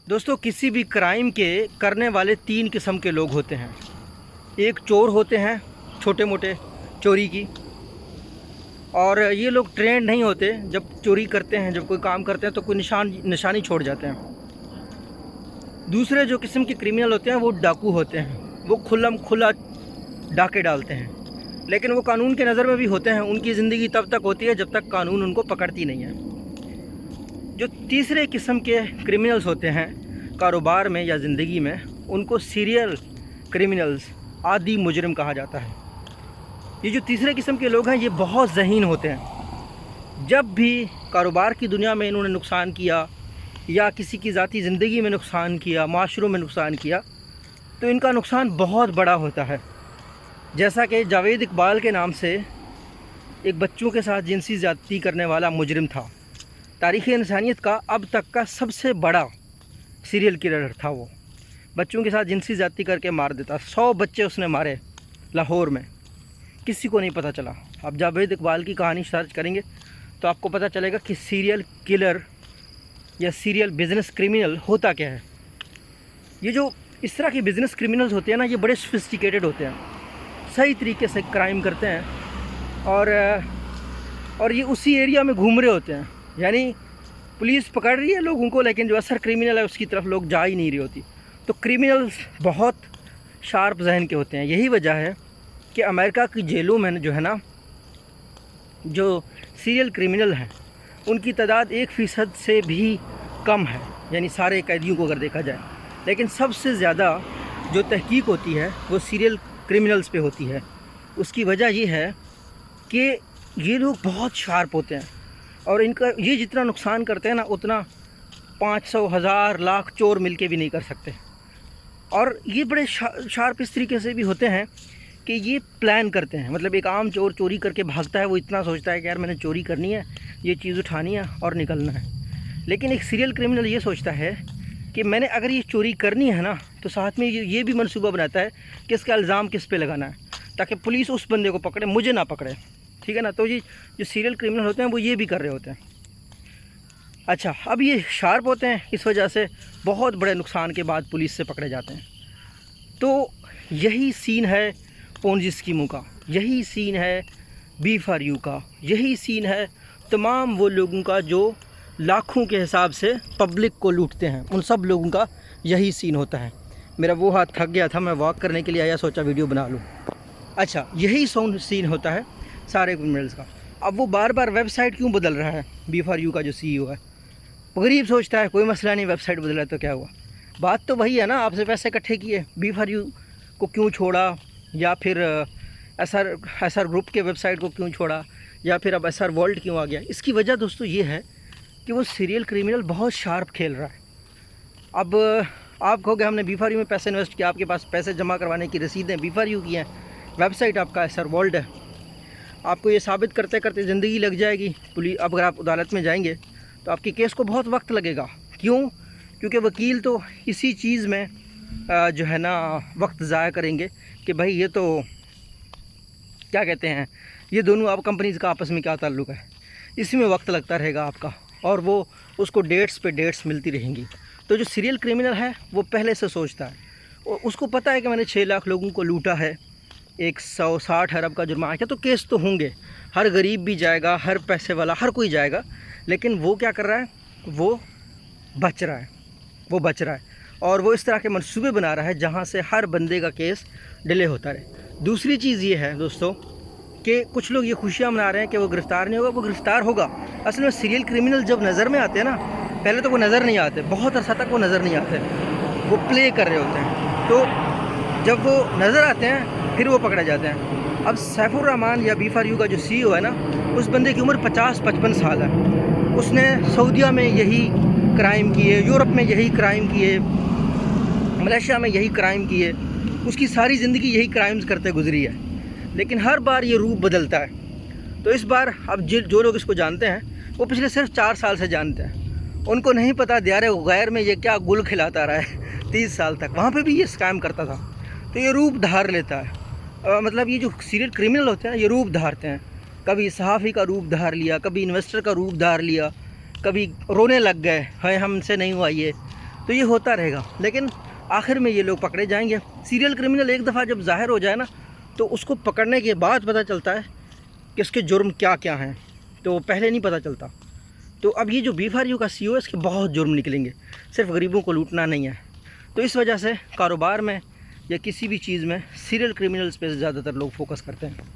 दोस्तों, किसी भी क्राइम के करने वाले तीन किस्म के लोग होते हैं। एक चोर होते हैं, छोटे मोटे चोरी की, और ये लोग ट्रेंड नहीं होते। जब चोरी करते हैं, जब कोई काम करते हैं तो कोई निशानी छोड़ जाते हैं। दूसरे जो किस्म के क्रिमिनल होते हैं वो डाकू होते हैं। वो खुला डाके डालते हैं, लेकिन वो कानून के नज़र में भी होते हैं। उनकी ज़िंदगी तब तक होती है जब तक कानून उनको पकड़ती नहीं है। जो तीसरे किस्म के क्रिमिनल्स होते हैं कारोबार में या ज़िंदगी में, उनको सीरियल क्रिमिनल्स, आदि मुजरिम कहा जाता है। ये जो तीसरे किस्म के लोग हैं ये बहुत ज़हीन होते हैं। जब भी कारोबार की दुनिया में इन्होंने नुकसान किया या किसी की ज़ाती ज़िंदगी में नुकसान किया, माशरों में नुकसान किया, तो इनका नुकसान बहुत बड़ा होता है। जैसा कि जावेद इकबाल के नाम से एक बच्चों के साथ जिनसी ज़्यादती करने वाला मुजरिम था। तारीख़ इंसानियत का अब तक का सबसे बड़ा सीरियल किलर था। वो बच्चों के साथ जिनसी ज़्यादती करके मार देता। 100 बच्चे उसने मारे लाहौर में, किसी को नहीं पता चला। आप जावेद इकबाल की कहानी सर्च करेंगे तो आपको पता चलेगा कि सीरियल किलर या सीरियल बिज़नेस क्रिमिनल होता क्या है। ये जो इस तरह के बिज़नेस क्रिमिनल्स होते हैं ना, ये बड़े सोफिस्टिकेटेड होते हैं, सही तरीके से क्राइम करते हैं और ये उसी एरिया में घूम रहे होते हैं। यानी पुलिस पकड़ रही है लोगों को, लेकिन जो असर क्रिमिनल है उसकी तरफ लोग जा ही नहीं रही होती। तो क्रिमिनल्स बहुत शार्प जहन के होते हैं। यही वजह है कि अमेरिका की जेलों में जो है ना, जो सीरियल क्रिमिनल हैं उनकी तादाद 1% से भी कम है, यानी सारे कैदियों को अगर देखा जाए। लेकिन सबसे ज़्यादा जो तहकीक होती है वो सीरियल क्रिमिनल्स पे होती है। उसकी वजह ये है कि ये लोग बहुत शार्प होते हैं और इनका ये जितना नुकसान करते हैं ना, उतना 500, 1000, लाख चोर मिलके भी नहीं कर सकते। और ये बड़े शार्प इस तरीके से भी होते हैं कि ये प्लान करते हैं। मतलब एक आम चोर चोरी करके भागता है, वो इतना सोचता है कि यार मैंने चोरी करनी है, ये चीज़ उठानी है और निकलना है। लेकिन एक सीरियल क्रिमिनल ये सोचता है कि मैंने अगर ये चोरी करनी है ना, तो साथ में ये भी मंसूबा बनाता है कि इसका इल्ज़ाम किस पे लगाना है, ताकि पुलिस उस बंदे को पकड़े, मुझे ना पकड़े। ठीक है ना। तो ये जो सीरियल क्रिमिनल होते हैं वो ये भी कर रहे होते हैं। अच्छा, अब ये शार्प होते हैं, इस वजह से बहुत बड़े नुकसान के बाद पुलिस से पकड़े जाते हैं। तो यही सीन है पोंजी स्कीमों का, यही सीन है B4U का, यही सीन है तमाम वो लोगों का जो लाखों के हिसाब से पब्लिक को लूटते हैं। उन सब लोगों का यही सीन होता है। मेरा वो हाथ थक गया था, मैं वॉक करने के लिए आया, सोचा वीडियो बना लूँ। अच्छा, यही सीन होता है सारे क्रिमिनल्स का। अब वो बार बार वेबसाइट क्यों बदल रहा है? B4U का जो CEO है, गरीब सोचता है कोई मसला नहीं, वेबसाइट बदला है तो क्या हुआ। बात तो वही है ना, आपसे पैसे इकट्ठे किए, B4U को क्यों छोड़ा, या फिर SR ग्रुप के वेबसाइट को क्यों छोड़ा, या फिर अब SR वर्ल्ड क्यों आ गया? इसकी वजह दोस्तों ये है कि वो सीरियल क्रिमिनल बहुत शार्प खेल रहा है। अब आप कहोगे हमने B4U में पैसे इन्वेस्ट किया, आपके पास पैसे जमा करवाने की रसीदें B4U की हैं, वेबसाइट आपका SR वर्ल्ड है। आपको ये साबित करते करते ज़िंदगी लग जाएगी। पुलिस, अब अगर आप अदालत में जाएंगे तो आपके केस को बहुत वक्त लगेगा। क्यों? क्योंकि वकील तो इसी चीज़ में जो है ना वक्त ज़ाया करेंगे कि भाई ये तो क्या कहते हैं, ये दोनों आप कंपनीज़ का आपस में क्या ताल्लुक़ है, इसी में वक्त लगता रहेगा आपका, और वो उसको डेट्स पे डेट्स मिलती रहेंगी। तो जो सीरियल क्रिमिनल है वो पहले से सोचता है, और उसको पता है कि मैंने 6 लाख लोगों को लूटा है, 160 अरब का जुर्माना है, तो केस तो होंगे, हर गरीब भी जाएगा, हर पैसे वाला, हर कोई जाएगा। लेकिन वो क्या कर रहा है, वो बच रहा है, और वो इस तरह के मंसूबे बना रहा है जहाँ से हर बंदे का केस डिले होता रहे। दूसरी चीज़ ये है दोस्तों कि कुछ लोग ये खुशियाँ मना रहे हैं कि वो गिरफ़्तार नहीं होगा, वो गिरफ़्तार होगा। असल में सीरियल क्रिमिनल जब नज़र में आते हैं ना, पहले तो वो नज़र नहीं आते, बहुत अरसा तक वो नज़र नहीं आते, वो प्ले कर रहे होते हैं। तो जब वो नज़र आते हैं फिर वो पकड़े जाते हैं। अब सैफुर रहमान या B4U का जो CEO है ना, उस बंदे की उम्र 50-55 साल है। उसने सऊदीया में यही क्राइम किए, यूरोप में यही क्राइम किए, मलेशिया में यही क्राइम किए, उसकी सारी ज़िंदगी यही क्राइम्स करते गुजरी है। लेकिन हर बार ये रूप बदलता है। तो इस बार अब जो लोग इसको जानते हैं वो पिछले सिर्फ 4 साल से जानते हैं। उनको नहीं पता दियारे गैर में ये क्या गुल खिलाता रहा है 30 साल तक, वहाँ पे भी ये स्कैम करता था। तो ये रूप धार लेता है। मतलब ये जो सीरियल क्रिमिनल होते हैं ये रूप धारते हैं। कभी सहाफ़ी का रूप धार लिया, कभी इन्वेस्टर का रूप धार लिया, कभी रोने लग गए, है हमसे नहीं हुआ ये, तो ये होता रहेगा, लेकिन आखिर में ये लोग पकड़े जाएंगे। सीरियल क्रिमिनल एक दफ़ा जब ज़ाहिर हो जाए ना, तो उसको पकड़ने के बाद पता चलता है कि इसके जुर्म क्या क्या हैं, तो पहले नहीं पता चलता। तो अब ये जो B4U का CEO है, इसके बहुत जुर्म निकलेंगे, सिर्फ गरीबों को लूटना नहीं है। तो इस वजह से कारोबार में या किसी भी चीज़ में सीरियल क्रिमिनल्स पे ज़्यादातर लोग फोकस करते हैं।